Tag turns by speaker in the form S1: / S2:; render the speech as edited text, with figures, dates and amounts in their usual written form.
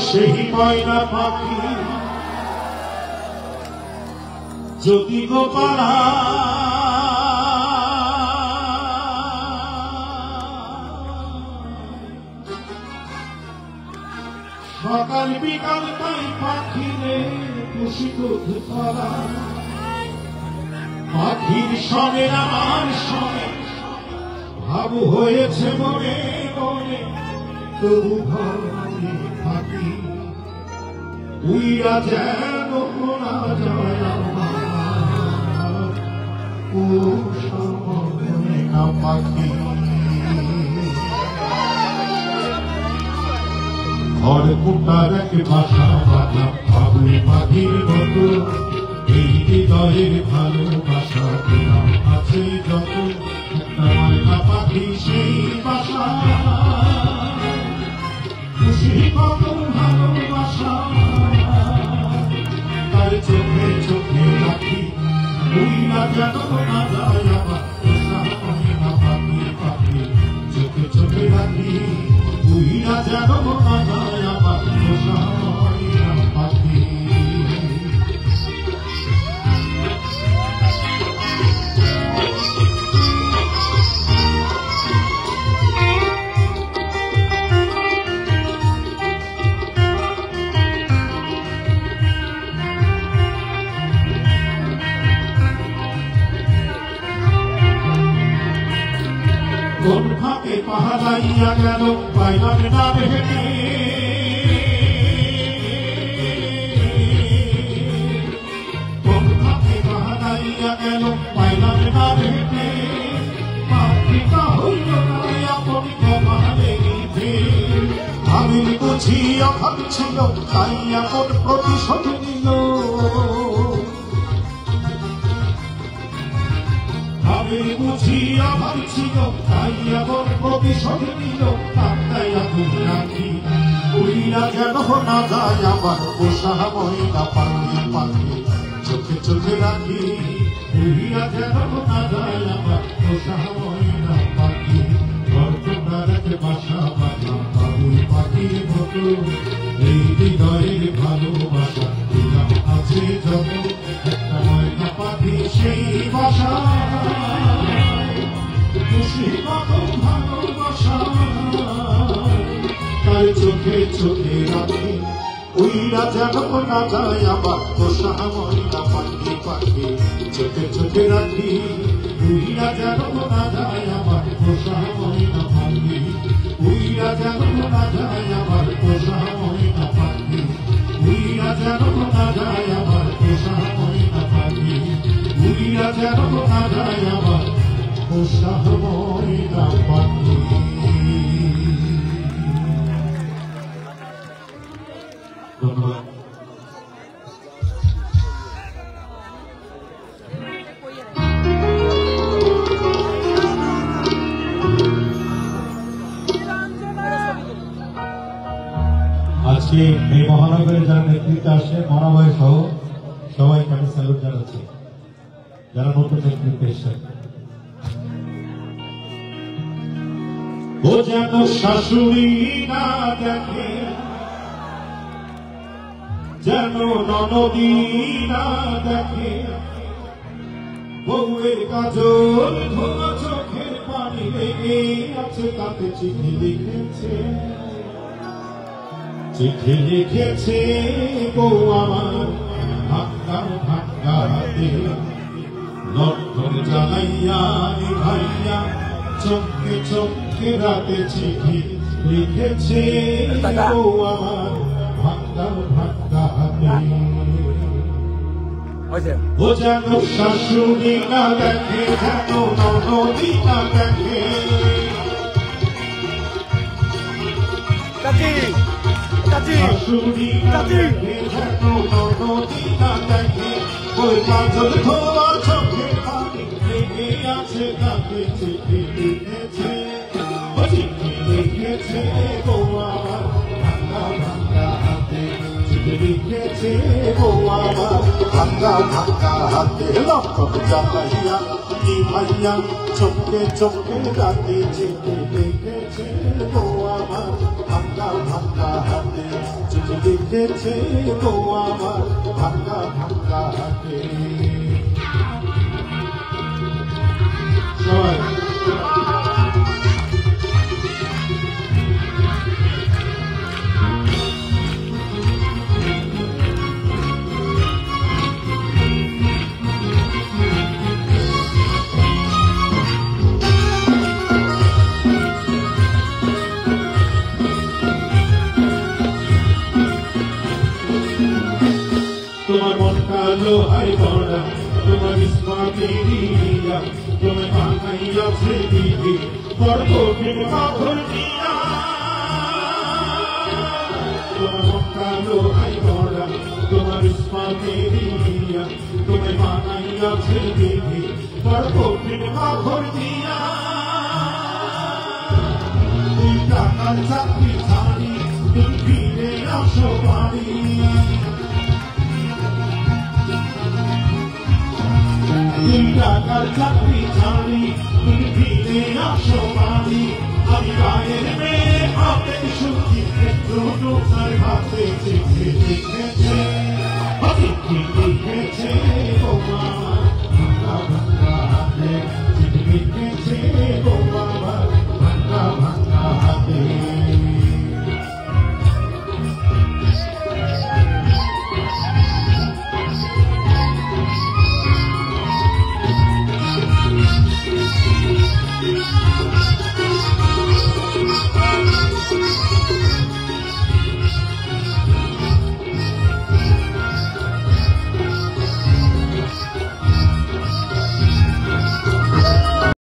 S1: সেই ময়না পাখি যদি গো পাড়া সকাল বিকাল তাই পাখিরে খুশি করতে পারা পাখির সনে আমার সনে ভাব হয়েছে মনে মনে তবু ভয়ে থাকি উইরা যেন শোনা যায় ও সময় না পাখি ঘর কুটার এক বাসা বাঁধা ভাবলে পাখির মতো এই হৃদয়ের ভালোবাসা দিলাম আছে যত ময়না পাখি সেই বাসা খুশি কত ভালোবাসা তার চোখে চোখে রাখি উইরা যেন না যায় আমার ময়না পাখি পাখি চোখে চোখে রাখি উইরা যেন না যায় আমার ময়না পাখি কোন ফাঁকে পাহাড়াইয়া গেল পাইলাম না হেঁটে কোন ফাঁকে পাহাড়াইয়া গেল পাইলাম না হেঁটে পাখিটা হইল না আপন কমালে গেছে আমি বুঝি অভাব ছিল তাই এখন প্রতিশোধ নিল আমি বুঝি আমার ছিল তাই এমন প্রতিশোধ নিল তাই এখন রাখি উইরা যেন না যায় আমার পোষা ময়না পাখি পাখি চোখে চোখে রাখি উইরা যেন না যায় আমার পোষা ময়না পাখি ঘর তোমরা রেখে বাসা বাঁধা বাবুই পাখির মতো এই হৃদয়ের ভালোবাসা দিলাম আছে যত একটা ময়না পাখি সেই বাসা খুশি কত ভালোবাসা তাই চোখে চোখে রাখি উইরা যেন না যায় আমার পোষা ময়না পাখি পাখি চোখে চোখে রাখি উইরা যেন না যায় আমার পোষা ময়না পাখি উইরা যেন না যায় আমার পোষা ময়না পাখি উইরা যেন না যায় আমার পোষা ময়না পাখি উইরা যেন না যায় আমার পোষা ময়না পাখি। ধন্যবাদ। আজকে এই মহানগরে যারা নেতৃত্বে আসে মহানগর সহ সবাইকে আমি স্যালুট জানাচ্ছি যারা নতুন নেতৃত্বে এসেছেন। ও যেন শাশুড়ি না দেখে যেন ননদী না দেখে বউয়ের কাজল ধোয়া চোখের পানি লেগে আছে তাতে চিঠি লিখেছে চিঠি লিখেছে বউ আমার ভাঙ্গা ভাঙ্গা হাতে লণ্ঠন জ্বালাইয়া নিভাইয়া চোখে চোখে রাতে চিঠি লিখেছে বউ আমার ভাঙ্গা ভাঙ্গা হাতে ও যেন শাশুড়ি না দেখে যেন ননদী না দেখে শাশুড়ি না দেখে যেন ননদী না দেখে ওই কাজল ধোয়া চোখের পানি লেগে আছে তাকে চিঠি লিখেছে চিঠি লিখেছে বউ আমার ভাঙ্গা ভাঙ্গা হাতে চিঠি লিখেছে বউ আমার ভাঙ্গা ভাঙ্গা হাতে লক্ষণ জ্বালাইয়া নিভাইয়া চোখে চোখে রাতে চিঠি লিখেছে বউ আমার ভাঙ্গা ভাঙ্গা হাতে লিখেছে গো আমার ভাঙ্গা ভাঙ্গা হাতে। তোমার মন কালো হাই বড়া, তোমার ইস্মাতিরিয়া, তুমি বানাইয়া দিদি বড় কঠিন পাথর দিয়া। তোমার মন কালো হাই বড়া, তোমার ইস্মাতিরিয়া, তুমি বানাইয়া দিদি বড় কঠিন পাথর দিয়া। তুই টাকার চাকরি ছাড়ি, তুমি ফিরে আসো বাড়ি। টাকার চাকরি ছাড়ি, তুমি ফিরে আসো বাড়ি। আমি গায়ের মেয়ে হাতে সুখী, একটু টোকার হাতে চিঠি লিখেছে, চিঠি লিখেছে গো আমার ভাঙ্গা ভাঙ্গা হাতে, চিঠি লিখেছে গো আমার ভাঙ্গা ভাঙ্গা হাতে।